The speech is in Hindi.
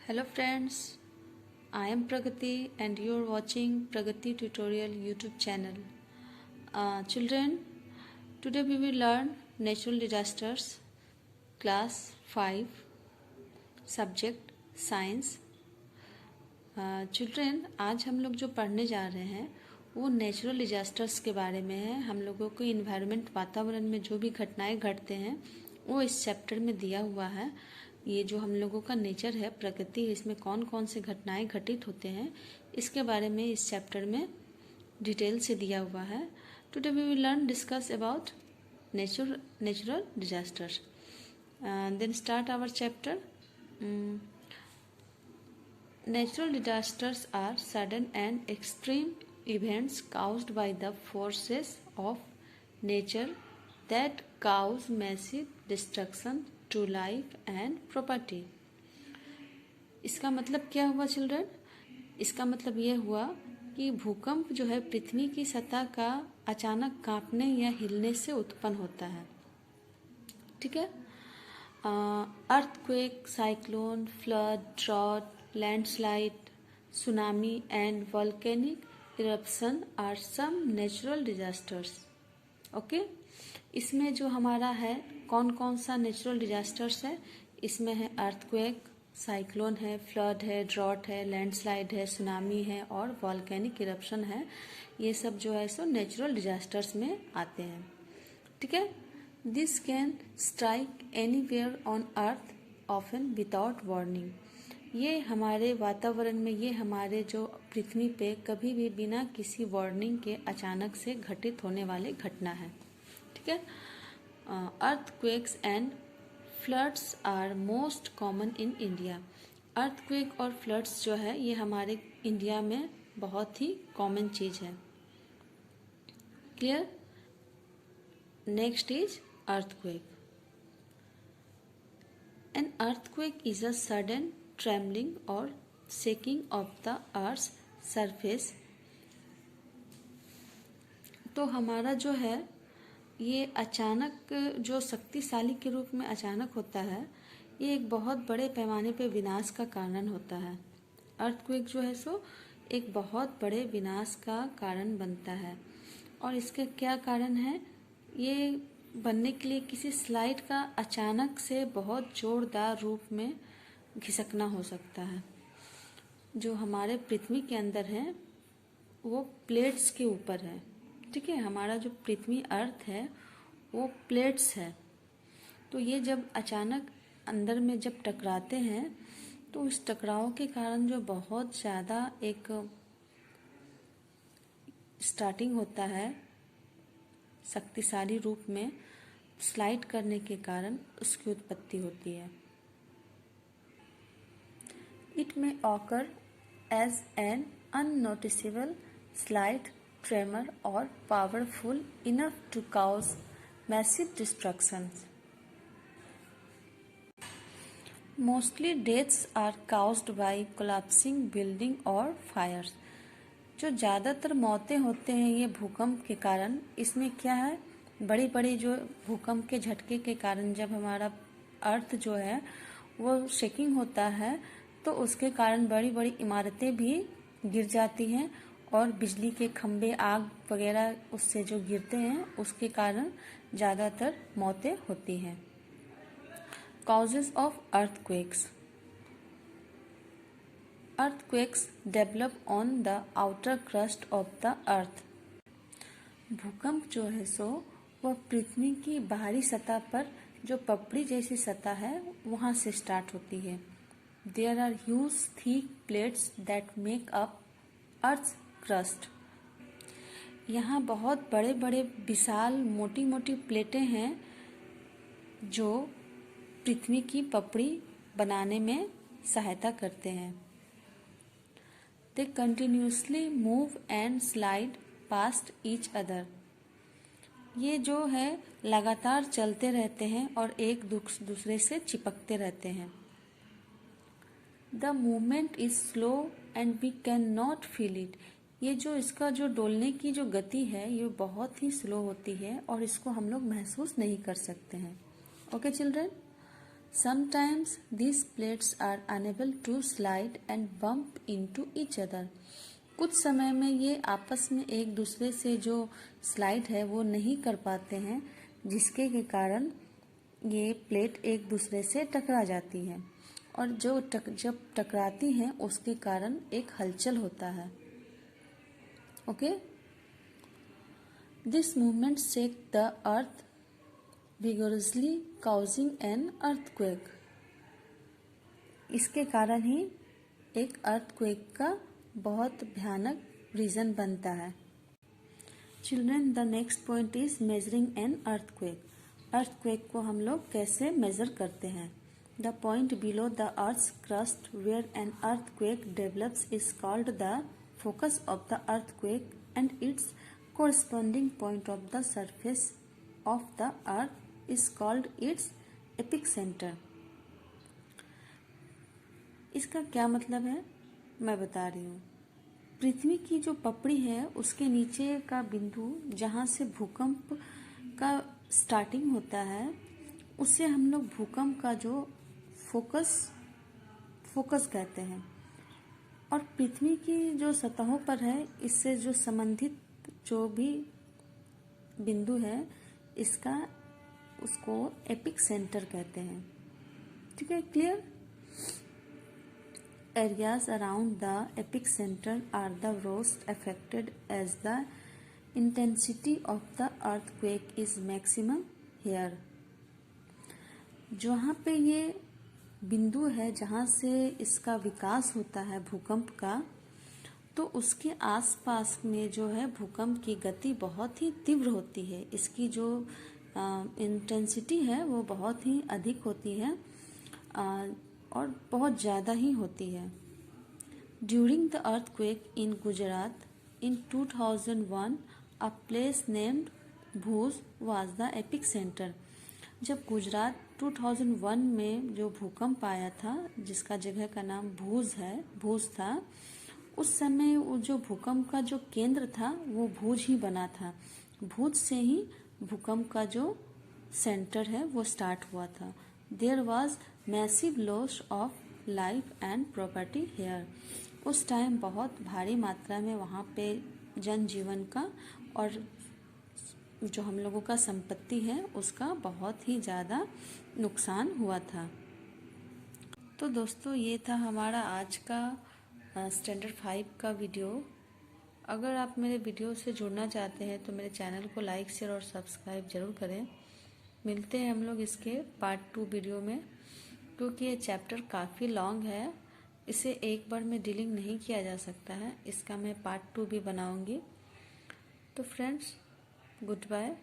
Hello friends, I am Pragati and you are watching Pragati Tutorial YouTube channel. Children, today we will learn natural disasters, class 5, subject science. Children आज हम लोग जो पढ़ने जा रहे हैं वो नेचुरल डिजास्टर्स के बारे में है। हम लोगों को इन्वायरमेंट वातावरण में जो भी घटनाएं घटते हैं वो इस चैप्टर में दिया हुआ है। ये जो हम लोगों का नेचर है, प्रकृति, इसमें कौन कौन से घटनाएं घटित होते हैं इसके बारे में इस चैप्टर में डिटेल से दिया हुआ है। Today we will learn discuss about natural disasters. Then start our chapter. Natural disasters are sudden and extreme events caused by the forces of nature that cause massive destruction to life and property. इसका मतलब क्या हुआ चिल्ड्रन? इसका मतलब यह हुआ कि भूकंप जो है पृथ्वी की सतह का अचानक कांपने या हिलने से उत्पन्न होता है। ठीक है। Earthquake, cyclone, flood, drought, landslide, tsunami and volcanic eruption are some natural disasters. Okay, इसमें जो हमारा है कौन कौन सा नेचुरल डिजास्टर्स है, इसमें है अर्थक्वेक, साइक्लोन है, फ्लड है, ड्रॉट है, लैंडस्लाइड है, सुनामी है और वॉल्केनिक इरप्शन है। ये सब जो है सो नेचुरल डिजास्टर्स में आते हैं। ठीक है। This can strike anywhere on earth often without warning. ये हमारे वातावरण में, ये हमारे जो पृथ्वी पे कभी भी बिना किसी वार्निंग के अचानक से घटित होने वाली घटना है। ठीक है। Earthquakes and floods are most common in India. Earthquake और फ्लड्स जो है ये हमारे इंडिया में बहुत ही कॉमन चीज़ है। Clear? Next is earthquake. An earthquake is a sudden trembling or shaking of the earth's surface. तो हमारा जो है ये अचानक जो शक्तिशाली के रूप में अचानक होता है, ये एक बहुत बड़े पैमाने पे विनाश का कारण होता है। अर्थक्वेक जो है सो एक बहुत बड़े विनाश का कारण बनता है। और इसके क्या कारण है? ये बनने के लिए किसी स्लाइड का अचानक से बहुत जोरदार रूप में खिसकना हो सकता है। जो हमारे पृथ्वी के अंदर है वो प्लेट्स के ऊपर है। ठीक है। हमारा जो पृथ्वी अर्थ है वो प्लेट्स है। तो ये जब अचानक अंदर में जब टकराते हैं तो इस टकराव के कारण जो बहुत ज़्यादा एक स्टार्टिंग होता है शक्तिशाली रूप में स्लाइड करने के कारण उसकी उत्पत्ति होती है। इट में occur as an unnoticeable slight tremor और powerful enough to cause massive destructions. Mostly deaths are caused by collapsing building और फायर्स। जो ज़्यादातर मौतें होते हैं ये भूकंप के कारण। इसमें क्या है, बड़ी बड़ी जो भूकंप के झटके के कारण जब हमारा अर्थ जो है वो शेकिंग होता है तो उसके कारण बड़ी बड़ी इमारतें भी गिर जाती हैं और बिजली के खंभे, आग वगैरह उससे जो गिरते हैं उसके कारण ज़्यादातर मौतें होती हैं। Causes of earthquakes. Earthquakes develop on the outer crust of the earth. भूकंप जो है सो वह पृथ्वी की बाहरी सतह पर जो पपड़ी जैसी सतह है वहाँ से स्टार्ट होती है। There are huge thick plates that make up Earth's crust. यहाँ बहुत बड़े बड़े विशाल मोटी मोटी प्लेटें हैं जो पृथ्वी की पपड़ी बनाने में सहायता करते हैं। They continuously move and slide past each other. ये जो है लगातार चलते रहते हैं और एक दूसरे से चिपकते रहते हैं। The movement is slow and we cannot feel it. ये जो इसका जो डोलने की जो गति है ये बहुत ही स्लो होती है और इसको हम लोग महसूस नहीं कर सकते हैं। Okay children, Sometimes these plates are unable to slide and bump into each other. कुछ समय में ये आपस में एक दूसरे से जो स्लाइड है वो नहीं कर पाते हैं, जिसके के कारण ये प्लेट एक दूसरे से टकरा जाती है और जब टकराती हैं उसके कारण एक हलचल होता है. Okay. This movement shake the earth vigorously causing an earthquake. इसके कारण ही एक अर्थक्वेक का बहुत भयानक रीजन बनता है. Children, the next point is measuring an earthquake. Earthquake को हम लोग कैसे मेजर करते हैं? The point below the earth's crust where an earthquake develops is called the focus of the earthquake and its corresponding point of the surface of the earth is called its epicenter. इसका क्या मतलब है मैं बता रही हूँ. पृथ्वी की जो पपड़ी है उसके नीचे का बिंदु जहाँ से भूकंप का स्टार्टिंग होता है उसे हम लोग भूकंप का जो फोकस कहते हैं. और पृथ्वी की जो सतहों पर है इससे जो संबंधित जो भी बिंदु है इसका उसको एपिक सेंटर कहते हैं. ठीक है, clear? Areas around the epicentre are the most affected as the intensity of the earthquake is maximum here. जहाँ पे ये बिंदु है जहाँ से इसका विकास होता है भूकंप का, तो उसके आसपास में जो है भूकंप की गति बहुत ही तीव्र होती है. इसकी जो इंटेंसिटी है वो बहुत ही अधिक होती है और बहुत ज़्यादा ही होती है. During the earthquake in Gujarat in 2001 a place named Bhuj was the epic centre. जब गुजरात 2001 में जो भूकंप आया था जिसका जगह का नाम भूज था, उस समय वो जो भूकंप का जो केंद्र था वो भूज ही बना था. भूज से ही भूकंप का जो सेंटर है वो स्टार्ट हुआ था. There was massive loss of life and property here. उस टाइम बहुत भारी मात्रा में वहाँ पे जनजीवन का और जो हम लोगों का संपत्ति है उसका बहुत ही ज़्यादा नुकसान हुआ था. तो दोस्तों ये था हमारा आज का स्टैंडर्ड 5 का वीडियो. अगर आप मेरे वीडियो से जुड़ना चाहते हैं तो मेरे चैनल को लाइक शेयर और सब्सक्राइब जरूर करें. मिलते हैं हम लोग इसके पार्ट 2 वीडियो में, क्योंकि ये चैप्टर काफ़ी लॉन्ग है, इसे एक बार में डीलिंग नहीं किया जा सकता है. इसका मैं पार्ट 2 भी बनाऊंगी. तो फ्रेंड्स, गुड बाय.